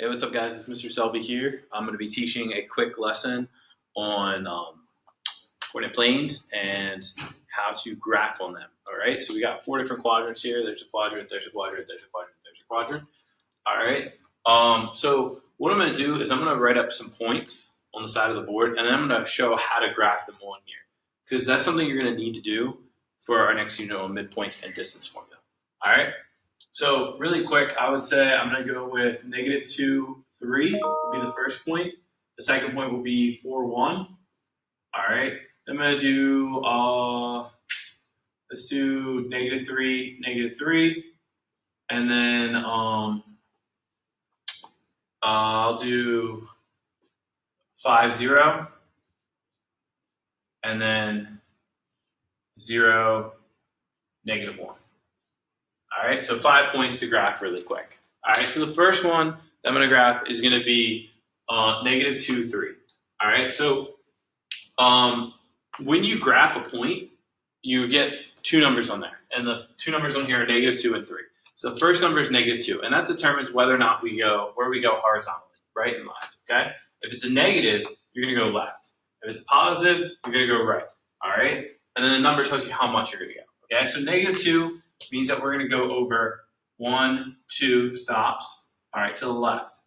Hey, what's up, guys? It's Mr. Selby here. I'm going to be teaching a quick lesson on coordinate planes and how to graph on them. All right, so we got 4 different quadrants here. There's a quadrant, there's a quadrant, there's a quadrant, there's a quadrant. All right, so what I'm going to do is I'm going to write up some points on the side of the board, and then I'm going to show how to graph them on here, because that's something you're going to need to do for our next unit on midpoints and distance formula. All right. So really quick, I would say I'm going to go with -2, 3 will be the first point. The second point will be 4, 1. All right. I'm going to do, let's do -3, -3. And then I'll do 5, 0. And then 0, -1. All right, so 5 points to graph really quick. All right, so the first one that I'm going to graph is going to be -2, 3. All right, so when you graph a point, you get 2 numbers on there, and the 2 numbers on here are -2 and 3. So the first number is -2, and that determines whether or not we go horizontally, right and left. Okay, if it's a negative, you're going to go left. If it's positive, you're going to go right. All right, and then the number tells you how much you're going to go. Okay, so -2 means that we're going to go over 1, 2 stops, all right, to the left.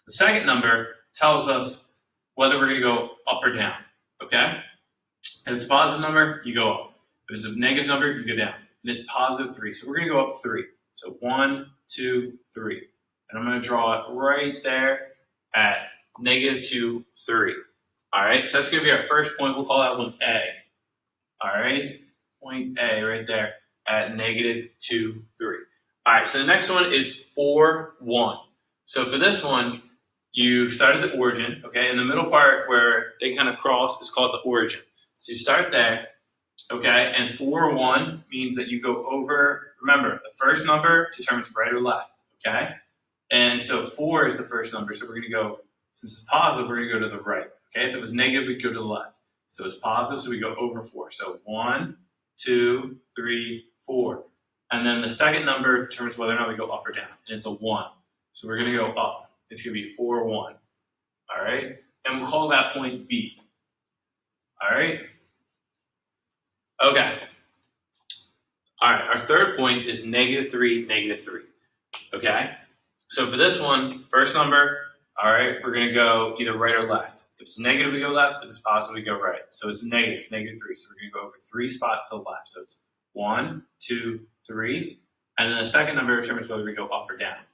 The second number tells us whether we're going to go up or down, okay? If it's a positive number, you go up. If it's a negative number, you go down. And it's +3, so we're going to go up 3. So 1, 2, 3. And I'm going to draw it right there at -2, 3. All right, so that's going to be our first point. We'll call that one A. All right, point A right there at -2, 3. All right, so the next one is 4, 1. So for this one, you start at the origin, okay? And the middle part where they kind of cross is called the origin. So you start there, okay? And 4, 1 means that you go over, remember, the first number determines right or left, okay? And so 4 is the first number, so we're going to go, since it's positive, we're going to go to the right, okay? If it was negative, we'd go to the left. So it's positive, so we go over 4. So 1, 2, 3, 4. And then the second number determines whether or not we go up or down, and it's a 1. So we're going to go up. It's going to be 4, 1. All right? And we'll call that point B. All right? Okay. All right, our third point is -3, -3. Okay? So for this one, first number, all right, we're going to go either right or left. If it's negative, we go left. If it's positive, we go right. So it's negative, -3. So we're going to go over 3 spots to the left. So it's 1, 2, 3. And then the second number determines whether we go up or down.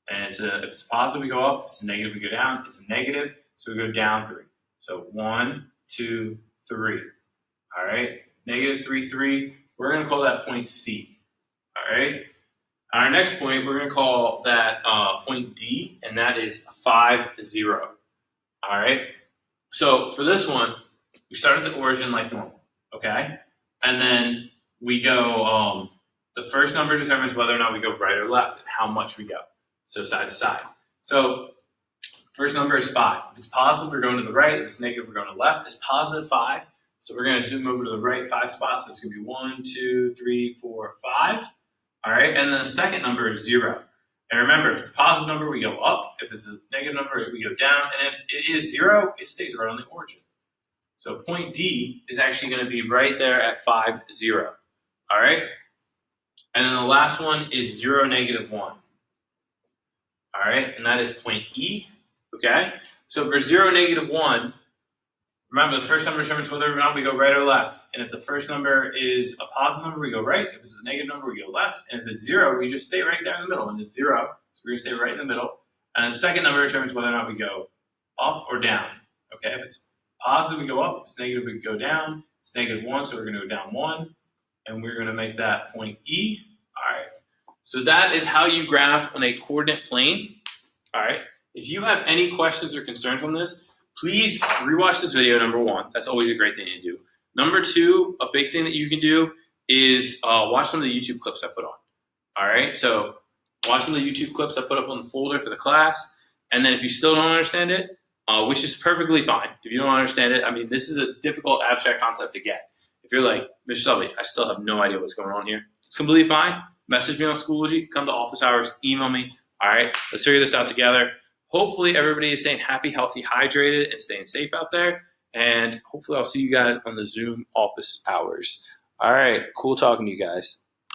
And if it's positive, we go up. If it's negative, we go down. It's a negative, so we go down 3. So 1, 2, 3. All right, -3, 3. We're going to call that point C. All right. Our next point, we're going to call that point D, and that is 5, 0. All right. So for this one, we start at the origin like normal, okay? And then we go, the first number determines whether or not we go right or left and how much we go, so side to side. So first number is 5. If it's positive, we're going to the right. If it's negative, we're going to the left. It's +5, so we're going to zoom over to the right 5 spots. So it's going to be 1, 2, 3, 4, 5. All right, and then the second number is 0. And remember, if it's a positive number, we go up. If it's a negative number, we go down. And if it is 0, it stays right on the origin. So point D is actually going to be right there at 5, 0. All right? And then the last one is 0, -1. All right? And that is point E. Okay? So for 0, -1, remember, the first number determines whether or not we go right or left. And if the first number is a positive number, we go right. If it's a negative number, we go left. And if it's 0, we just stay right there in the middle. And it's 0, so we're going to stay right in the middle. And the second number determines whether or not we go up or down. Okay, if it's positive, we go up. If it's negative, we go down. It's -1, so we're going to go down 1. And we're going to make that point E. All right. So that is how you graph on a coordinate plane. All right. If you have any questions or concerns on this, please rewatch this video, number 1. That's always a great thing to do. Number 2, a big thing that you can do is watch some of the YouTube clips I put on. All right, so watch some of the YouTube clips I put up on the folder for the class. And then if you still don't understand it, which is perfectly fine. If you don't understand it, I mean, this is a difficult abstract concept to get. If you're like, Mr. Selby, I still have no idea what's going on here, it's completely fine. Message me on Schoology, come to office hours, email me. All right, let's figure this out together. hopefully everybody is staying happy, healthy, hydrated, and staying safe out there. And hopefully I'll see you guys on the Zoom office hours. All right, cool talking to you guys.